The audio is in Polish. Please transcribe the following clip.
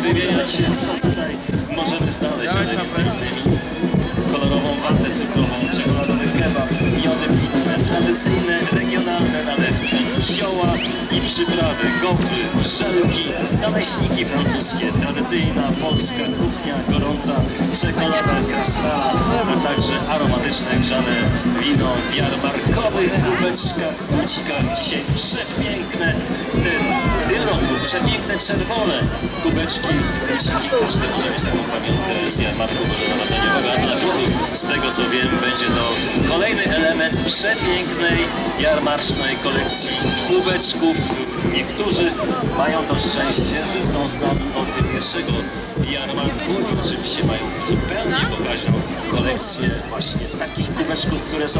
wymieniać się, co tutaj możemy znaleźć, ale między innymi kolorową watę cukrową, czekoladowy kebab, miody pitne, tradycyjne, regionalne nalewki, zioła i przyprawy, gofry, żelki, naleśniki francuskie, tradycyjna polska kuchnia, gorąca czekolada krasnala, a także aromatyczne grzane wino w jarmarkowych kubeczkach, bucikach. Dzisiaj przepiękne, w tym roku przepiękne czerwone kubeczki, buciki. Każdy może mieć taką pamiątkę z jarmarku bożonarodzeniowego, a dla wielu, z tego co wiem, będzie to kolejny element przepięknej jarmarcznej kolekcji kubeczków. Niektórzy mają to szczęście, że są z nami od pierwszego jarmarku i oczywiście mają zupełnie pokaźną kolekcję właśnie takich kubeczków, które są